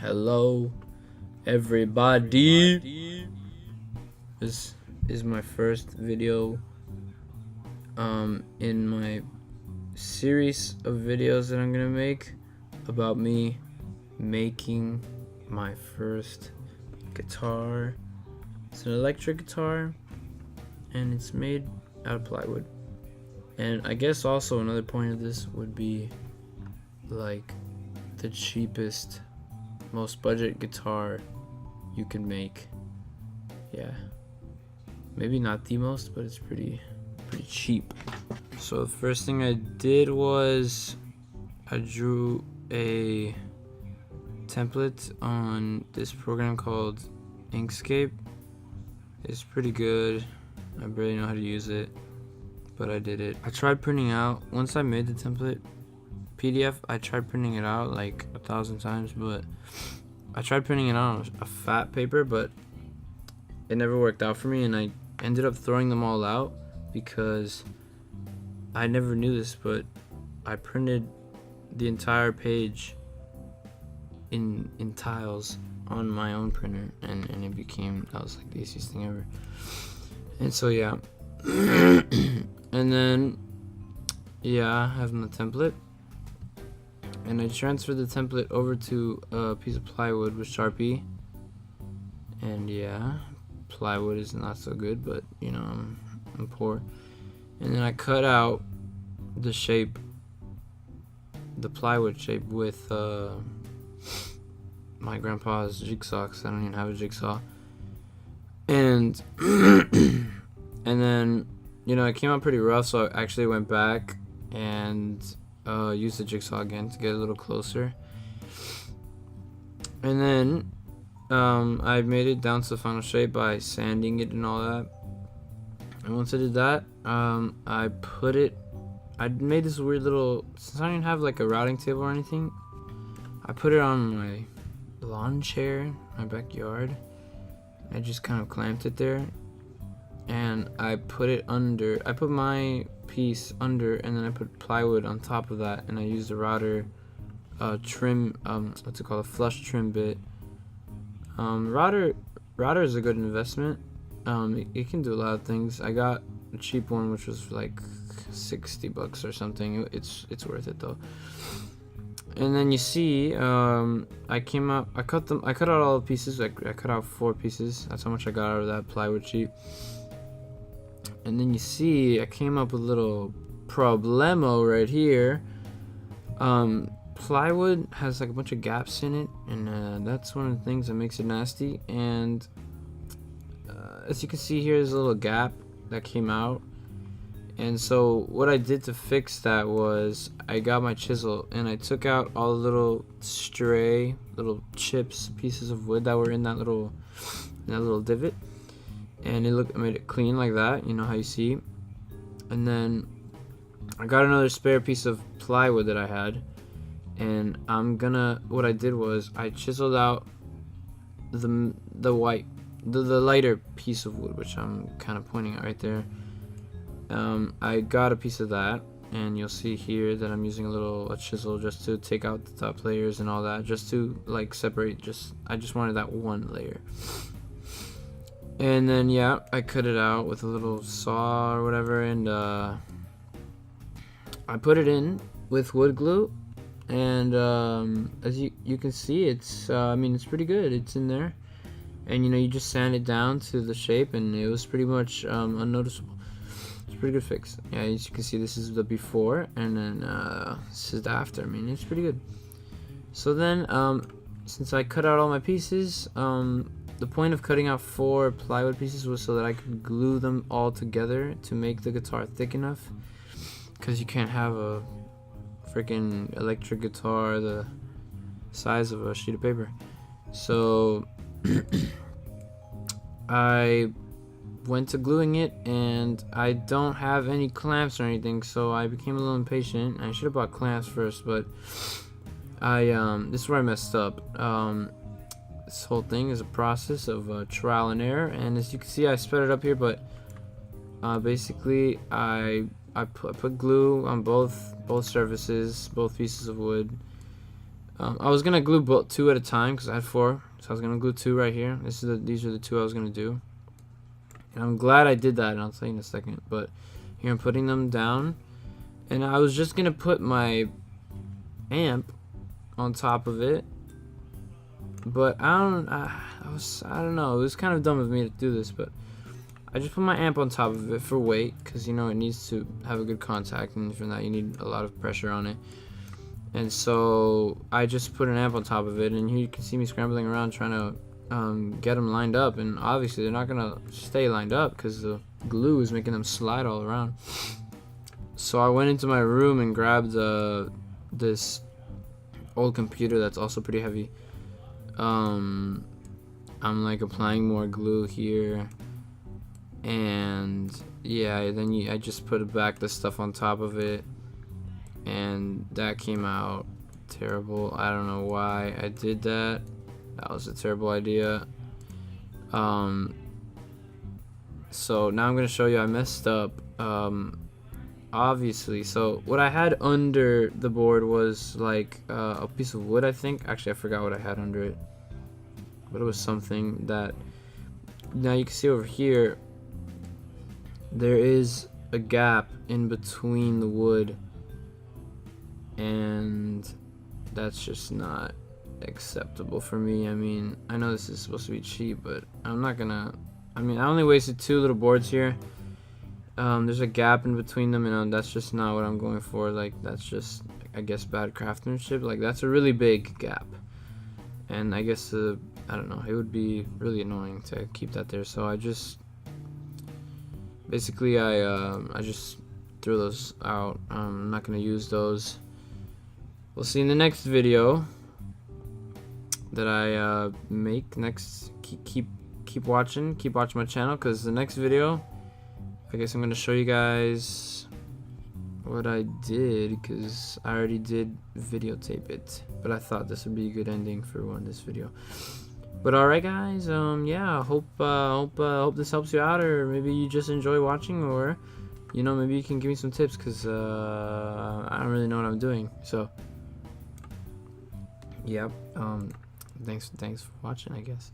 Hello, everybody. This is my first video in my series of videos that I'm gonna make about me making my first guitar. It's an electric guitar and it's made out of plywood. And I guess also another point of this would be like the cheapest, most budget guitar you can make. Yeah, maybe not the most, but it's pretty cheap. So the first thing I did was I drew a template on this program called Inkscape. It's pretty good. I barely know how to use it, but I did it. I tried printing out, once I made the template PDF, I tried printing it out like 1,000 times, but I tried printing it out on a fat paper, but it never worked out for me, and I ended up throwing them all out because I never knew this, but I printed the entire page in tiles on my own printer, and it became, that was like the easiest thing ever. And so yeah, and then yeah, I have my template, and I transferred the template over to a piece of plywood with Sharpie. And yeah, plywood is not so good, but you know, I'm poor. And then I cut out the shape, the plywood shape, with my grandpa's jigsaw, because I don't even have a jigsaw. And and then, you know, it came out pretty rough, so I actually went back and used the jigsaw again to get a little closer. And then I made it down to the final shape by sanding it and all that. And once I did that, I made this weird little, since I didn't have like a routing table or anything, I put it on my lawn chair in my backyard. I just kind of clamped it there, and I put it under, I put my piece under, and then I put plywood on top of that, and I used a router trim, what's it called, a flush trim bit. Router is a good investment. It can do a lot of things. I got a cheap one which was like $60 or something. It's worth it though. And then you see, I cut out all the pieces. I cut out 4 pieces. That's how much I got out of that plywood sheet. And then you see, I came up with a little problemo right here. Plywood has like a bunch of gaps in it, and that's one of the things that makes it nasty. And as you can see here, there's a little gap that came out. And so what I did to fix that was I got my chisel and I took out all the little stray little chips, pieces of wood that were in that little divot, and I made it clean like that, you know how you see. And then I got another spare piece of plywood that I had, and what I did was I chiseled out the lighter piece of wood, which I'm kind of pointing at right there. I got a piece of that, and you'll see here that I'm using a chisel just to take out the top layers and all that, just to like separate, I just wanted that one layer. And then yeah, I cut it out with a little saw or whatever, and I put it in with wood glue, and as you can see, it's it's pretty good. It's in there, and you know, you just sand it down to the shape, and it was pretty much unnoticeable. It's a pretty good fix. Yeah, as you can see, this is the before, and then this is the after. I mean, it's pretty good. So then, since I cut out all my pieces, the point of cutting out 4 plywood pieces was so that I could glue them all together to make the guitar thick enough, because you can't have a freaking electric guitar the size of a sheet of paper. So I went to gluing it, and I don't have any clamps or anything, so I became a little impatient. I should have bought clamps first, but this is where I messed up. This whole thing is a process of trial and error, and as you can see, I sped it up here, but basically I put glue on both surfaces, both pieces of wood, I was gonna glue both 2 at a time because I had 4, so I was gonna glue 2 right here. These are the 2 I was gonna do, and I'm glad I did that, and I'll tell you in a second. But here I'm putting them down, and I was just gonna put my amp on top of it, but I don't know. It was kind of dumb of me to do this, but I just put my amp on top of it for weight, because you know it needs to have a good contact, and for that you need a lot of pressure on it. And so I just put an amp on top of it, and here you can see me scrambling around trying to get them lined up, and obviously they're not gonna stay lined up because the glue is making them slide all around. So I went into my room and grabbed this old computer that's also pretty heavy. I'm like applying more glue here, and yeah, then I just put back the stuff on top of it, and that came out terrible. I don't know why I did that. That was a terrible idea. So now I'm gonna show you I messed up, obviously. So what I had under the board was like a piece of wood, I think. Actually, I forgot what I had under it, but it was something that, now you can see over here there is a gap in between the wood, and that's just not acceptable for me. I mean, I know this is supposed to be cheap, but I'm not gonna, I mean, I only wasted 2 little boards here. There's a gap in between them, and that's just not what I'm going for. Like, that's just, I guess, bad craftsmanship. Like, that's a really big gap, and I guess I don't know, it would be really annoying to keep that there. So I just basically I just threw those out. I'm not gonna use those. We'll see in the next video that I make next. Keep watching my channel, because the next video, I guess I'm gonna show you guys what I did, because I already did videotape it, but I thought this would be a good ending for this video. But alright guys, yeah, I hope this helps you out, or maybe you just enjoy watching, or you know, maybe you can give me some tips, because I don't really know what I'm doing. So yep, thanks for watching, I guess.